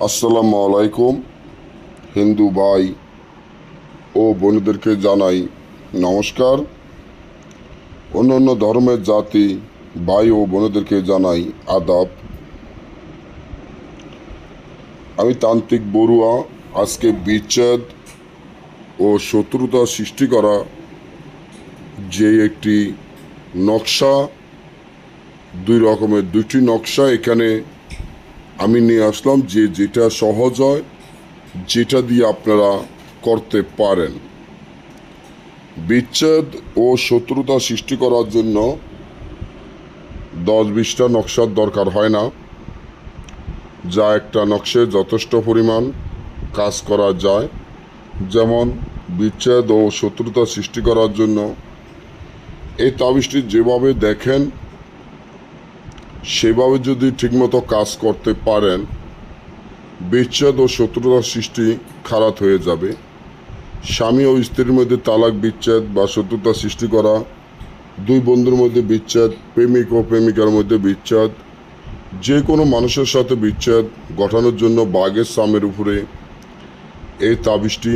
আসসালামু আলাইকুম। হিন্দু ভাই ও বোনদেরকে জানাই নমস্কার। অন্য অন্য ধর্মের জাতি ভাই ও বোনদেরকে জানাই আদাব। আমি তান্ত্রিক বড়ুয়া। আজকে বিচ্ছেদ ও শত্রুতা সৃষ্টি করা যে একটি নকশা, দুই রকমের দুটি নকশা এখানে আমি নিয়ে আসলাম, যে যেটা সহজ হয়, যেটা দিয়ে আপনারা করতে পারেন। বিচ্ছেদ ও শত্রুতা সৃষ্টি করার জন্য 10-20টা নকশার দরকার হয় না, যা একটা নকশে যথেষ্ট পরিমাণ কাজ করা যায়। যেমন বিচ্ছেদ ও শত্রুতা সৃষ্টি করার জন্য এই তাবিজটি যেভাবে দেখেন সেভাবে যদি ঠিকমতো কাজ করতে পারেন, বিচ্ছেদ ও শত্রুতার সৃষ্টি খারাপ হয়ে যাবে। স্বামী ও স্ত্রীর মধ্যে তালাক, বিচ্ছেদ বা শত্রুতা সৃষ্টি করা, দুই বন্ধুর মধ্যে বিচ্ছেদ, প্রেমিক ও প্রেমিকার মধ্যে বিচ্ছেদ, যে কোনো মানুষের সাথে বিচ্ছেদ ঘটানোর জন্য বাঘের সামের উপরে এই তাবিজটি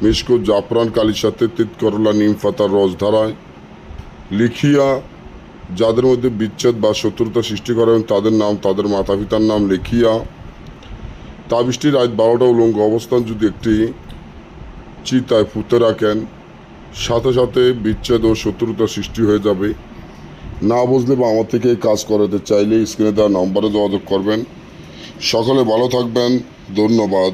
মিশকো জাফরান কালির সাথে তিতকরলা নিম পাতার রস ধারায় লিখিয়া, যাদের মধ্যে বিচ্ছেদ বা শত্রুতা সৃষ্টি করেন তাদের নাম, তাদের মাতা পিতার নাম লিখিয়া তাবিজটি রাত 12টা উলঙ্গ অবস্থান যদি একটি চিতায় পুঁতে রাখেন, সাথে সাথে বিচ্ছেদ ও শত্রুতা সৃষ্টি হয়ে যাবে। না বুঝলে বা আমার থেকে কাজ করাতে চাইলে স্ক্রিনে দেওয়া নম্বরে যোগাযোগ করবেন। সকলে ভালো থাকবেন। ধন্যবাদ।